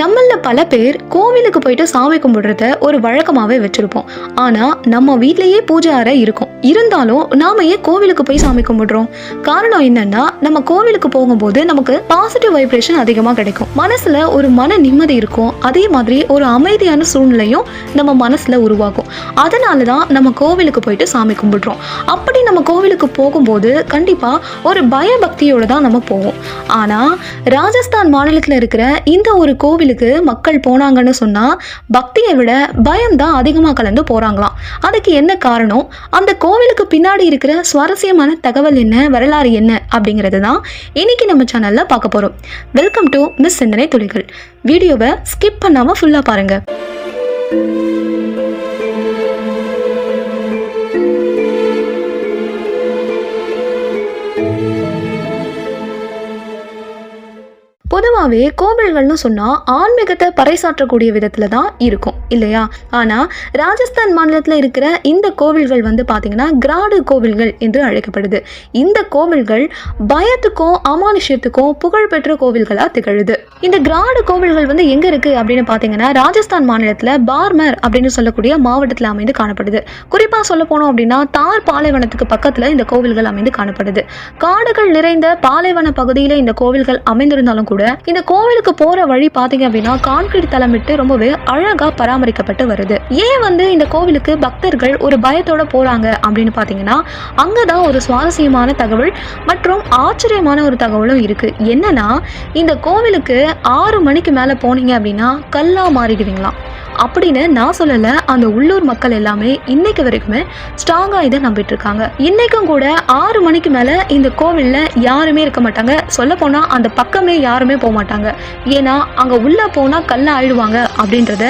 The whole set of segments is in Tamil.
நம்மள பல பேர் கோவிலுக்கு போயிட்டு சாமி கும்பிடுறத ஒரு வழக்கமாவே வச்சிருப்போம். ஆனா நம்ம வீட்லயே பூஜை அறை இருக்கும், இருந்தாலும் நாம ஏன் கோவிலுக்கு போய் சாமி கும்பிடுறோம்? காரணம் என்னன்னா, நம்ம கோவிலுக்கு போகும்போது நமக்கு பாசிட்டிவ் வைப்ரேஷன் அதிகமா கிடைக்கும், மனசுல ஒரு மன நிம்மதி இருக்கும், அதே மாதிரி ஒரு அமைதியான சூழ்நிலையும் நம்ம மனசுல உருவாகும். அதனாலதான் நம்ம கோவிலுக்கு போயிட்டு சாமி கும்பிடுறோம். அப்படி நம்ம கோவிலுக்கு போகும்போது கண்டிப்பா ஒரு பயபக்தியோட தான் நம்ம போவோம். ஆனா ராஜஸ்தான் மாநிலத்துல இருக்கிற இந்த ஒரு கோவிலுக்கு மக்கள் போனாங்கன்னு சொன்னா பக்தியை விட பயம் தான் அதிகமா கலந்து போறாங்களாம். அதுக்கு என்ன காரணம், அந்த கோவிலுக்கு பின்னாடி இருக்கிற சுவாரஸ்யமான தகவல் என்ன, வரலாறு என்ன அப்படிங்கிறது தான் இன்னைக்கு நம்ம சேனல்ல பார்க்க போறோம். வெல்கம் டு மிஸ் சிந்தனை துளிகள். வீடியோவை ஸ்கிப் பண்ணாம ஃபுல்லா பாருங்க. பொதுவாகவே கோவில்கள்னு சொன்னால் ஆன்மீகத்தை பறைசாற்றக்கூடிய விதத்தில் தான் இருக்கும் இல்லையா? ஆனால் ராஜஸ்தான் மாநிலத்தில் இருக்கிற இந்த கோவில்கள் பார்த்தீங்கன்னா கிராடு கோவில்கள் என்று அழைக்கப்படுது. இந்த கோவில்கள் பயத்துக்கும் அமானுஷ்யத்துக்கும் புகழ்பெற்ற கோவில்களாக திகழுது. இந்த கிராடு கோவில்கள் எங்கே இருக்குது அப்படின்னு பார்த்தீங்கன்னா, ராஜஸ்தான் மாநிலத்தில் பார்மர் அப்படின்னு சொல்லக்கூடிய மாவட்டத்தில் அமைந்து காணப்படுது. குறிப்பாக சொல்ல போனோம் அப்படின்னா, தார் பாலைவனத்துக்கு பக்கத்தில் இந்த கோவில்கள் அமைந்து காணப்படுது. காடுகள் நிறைந்த பாலைவன பகுதியில் இந்த கோவில்கள் அமைந்திருந்தாலும் கூட இந்த கோவிலுக்கு போற வழி பாத்தீங்க அப்படின்னா கான்கிரீட் தளமிட்டு ரொம்பவே அழகா பராமரிக்கப்பட்டு வருது. ஏன் இந்த கோவிலுக்கு பக்தர்கள் ஒரு பயத்தோட போறாங்க அப்படின்னு பாத்தீங்கன்னா, அங்கதான் ஒரு சுவாரஸ்யமான தகவல் மற்றும் ஆச்சரியமான ஒரு தகவலும் இருக்கு. என்னன்னா, இந்த கோவிலுக்கு 6 மணிக்கு மேல போனீங்க அப்படின்னா கல்லா மாறிடுவீங்களாம் அப்படின்னு நான் சொல்லல, அந்த உள்ளூர் மக்கள் எல்லாமே இன்னைக்கு வரைக்குமே ஸ்ட்ராங்கா இதை நம்பிட்டு இருக்காங்க. இன்னைக்கும் கூட 6 மணிக்கு மேல இந்த கோவில்ல யாருமே இருக்க மாட்டாங்க. சொல்ல போனா அந்த பக்கமே யாருமே போக மாட்டாங்க. ஏன்னா அங்க உள்ள போனா கல்ல ஆயிடுவாங்க அப்படின்றத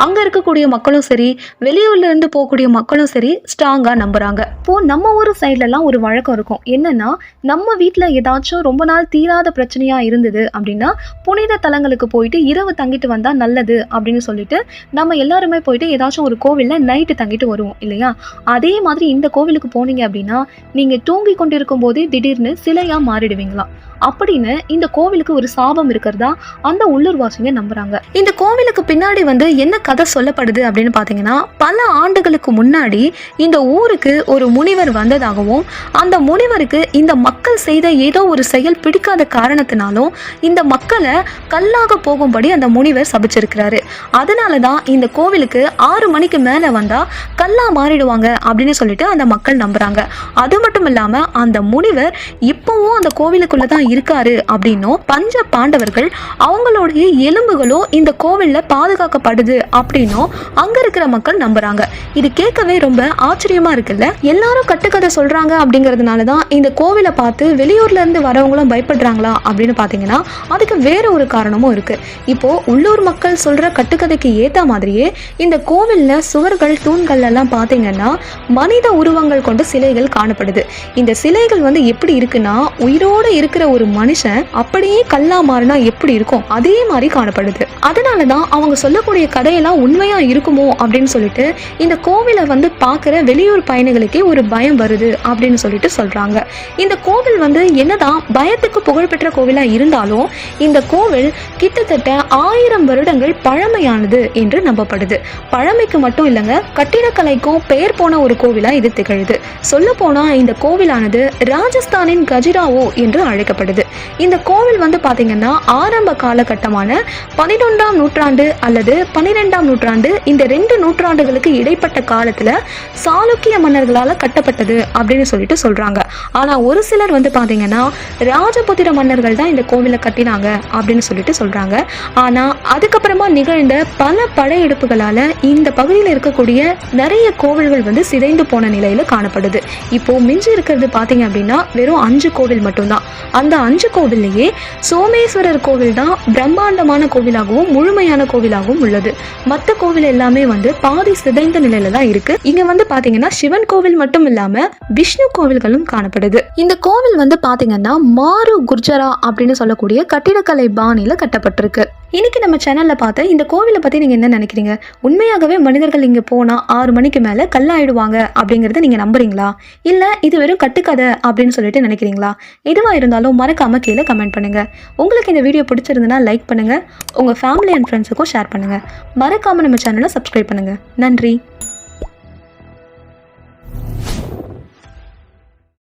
அங்க இருக்கக்கூடிய மக்களும் சரி, வெளியூர்ல இருந்து போகக்கூடிய மக்களும் சரி ஸ்ட்ராங்கா நம்புறாங்க. இப்போ நம்ம ஊர் சைட்ல எல்லாம் ஒரு வழக்கம் இருக்கும். என்னன்னா, நம்ம வீட்டுல ஏதாச்சும் ரொம்ப நாள் தீராத பிரச்சனையா இருந்தது அப்படின்னா புனித தலங்களுக்கு போயிட்டு இரவு தங்கிட்டு வந்தா நல்லது அப்படின்னு சொல்லிட்டு நம்ம எல்லாருமே போயிட்டு ஏதாச்சும் ஒரு கோவில்ல நைட்டு தங்கிட்டு வருவோம் இல்லையா? அதே மாதிரி இந்த கோவிலுக்கு போனீங்க அப்படின்னா நீங்க தூங்கி கொண்டிருக்கும் போதே திடீர்னு சிலையா மாறிடுவீங்களாம் அப்படின்னு இந்த கோவிலுக்கு ஒரு சாபம் இருக்கிறதா அந்த உள்ளூர்வாசிங்க நம்புறாங்க. இந்த கோவிலுக்கு பின்னாடி என்ன கதை சொல்லப்படுது அப்படின்னு பாத்தீங்கன்னா, பல ஆண்டுகளுக்கு முன்னாடி இந்த ஊருக்கு ஒரு முனிவர் வந்ததாகவும், அந்த முனிவருக்கு இந்த மக்கள் செய்த ஏதோ ஒரு செயல் பிடிக்காத காரணத்தினாலும் இந்த மக்களை கல்லாக போகும்படி அந்த முனிவர் சபிச்சிருக்கிறாரு. அதனாலதான் இந்த கோவிலுக்கு 6 மணிக்கு மேல வந்தா கல்லா மாறிடுவாங்க அப்படின்னு சொல்லிட்டு அந்த மக்கள் நம்புறாங்க. அது மட்டும் இல்லாம அந்த முனிவர் இப்பவும் அந்த கோவிலுக்குள்ளதான் இருக்காரு அப்படின்னும், பஞ்ச பாண்டவர்கள் அவங்களுடைய எலும்புகளும் இந்த கோவில்ல பாதுகாக்கப்படுது அப்படின்னும் அங்க இருக்கிற மக்கள் நம்புறாங்க. இது கேட்கவே ரொம்ப ஆச்சரியமா இருக்குல்ல? எல்லாரும் கட்டுக்கதை சொல்றாங்க அப்படிங்கறதுனாலதான் இந்த கோவிலை பார்த்து வெளியூர்ல இருந்து வரவங்களும் பயப்படுறாங்களா அப்படின்னு பாத்தீங்கன்னா, அதுக்கு வேற ஒரு காரணமும் இருக்கு. இப்போ உள்ளூர் மக்கள் சொல்ற கட்டுக்கதைக்கு ஏத்த மாதிரியே இந்த கோவில்ல சுவர்கள், தூண்கள் எல்லாம் பாத்தீங்கன்னா மனித உருவங்கள் கொண்ட சிலைகள் காணப்படுது. இந்த சிலைகள் எப்படி இருக்குன்னா, உயிரோட இருக்கிற ஒரு மனுஷன் அப்படியே கல்லா மாறினா எப்படி இருக்கும் அதே மாதிரி காணப்படுது. அதனாலதான் அவங்க சொல்லக்கூடிய கதையெல்லாம் உண்மையா இருக்குமோ அப்படின்னு சொல்லிட்டு இந்த கோவிலை பாக்குற வெளியூர் பயணிகளுக்கே ஒரு பயம் வருது அப்படின்னு சொல்லிட்டு சொல்றாங்க. இந்த கோவில் என்னதான் பயத்துக்கு புகழ்பெற்ற கோவிலா இருந்தாலும் இந்த கோவில் கிட்டத்தட்ட 1000 வருடங்கள் பழமையானது என்று நம்பப்படுது. பழமைக்கு மட்டும் இல்லைங்க, கட்டிடக்கலைக்கும் பெயர் போன ஒரு கோவிலா இது திகழுது. சொல்ல போனா இந்த கோவிலானது ராஜஸ்தானின் கஜிராவோ என்று அழைக்கப்படுது. இந்த கோவில் பாத்தீங்கன்னா ஆரம்ப காலகட்டமான 11ஆம் நூற்றாண்டு அல்லது 12ஆம் நூற்றாண்டு, இந்த 2 நூற்றாண்டுகளுக்கு இடைப்பட்ட காலத்துல சாளுக்கிய மன்னர்களால கட்டப்பட்டது அப்படின்னு சொல்லிட்டு சொல்றாங்க. ஆனா ஒரு சிலர் பாத்தீங்கன்னா ராஜபுத்திர மன்னர்கள் தான் இந்த கோவிலை கட்டினாங்க அப்படின்னு சொல்லிட்டு சொல்றாங்க. ஆனா அதுக்கப்புறமா நிகழ்ந்த பல படையெடுப்புகளால இந்த பகுதியில் இருக்கக்கூடிய நிறைய கோவில்கள் சிதைந்து போன நிலையில காணப்படுது. இப்போ மிஞ்சி இருக்கிறது பாத்தீங்க அப்படின்னா வெறும் 5 கோவில் மட்டும்தான். அந்த 5 கோவில்லையே சோமேஸ்வரர் கோவில் தான் பிரம்மாண்டமான கோவிலாகவும் முழுமையான கோவிலாகவும் உள்ளது. மற்ற கோவில் எல்லாமே பாதி சிதைந்த நிலையில தான் இருக்கு. இங்க பாத்தீங்கன்னா சிவன் கோவில் மட்டும் இல்லாம விஷ்ணு கோவில்களும் காணப்படுது. இந்த கோவில் பாத்தீங்கன்னா மாரு குர்ஜரா அப்படின்னு சொல்லக்கூடிய கட்டிடக்கலை பாணியில கட்டப்பட்டிருக்கு. இன்னைக்கு நம்ம சேனலில் பார்த்த இந்த கோவிலை பற்றி நீங்கள் என்ன நினைக்கிறீங்க? உண்மையாகவே மனிதர்கள் இங்கே போனால் 6 மணிக்கு மேலே கல்லாயிடுவாங்க அப்படிங்கிறத நீங்கள் நம்புறீங்களா? இல்லை இது வெறும் கட்டுக்கதை அப்படின்னு சொல்லிட்டு நினைக்கிறீங்களா? எதுவாக இருந்தாலும் மறக்காம கீழே கமெண்ட் பண்ணுங்கள். உங்களுக்கு இந்த வீடியோ பிடிச்சிருந்ததுன்னா லைக் பண்ணுங்கள், உங்கள் ஃபேமிலி அண்ட் ஃப்ரெண்ட்ஸுக்கும் ஷேர் பண்ணுங்கள். மறக்காமல் நம்ம சேனலை சப்ஸ்கிரைப் பண்ணுங்கள். நன்றி.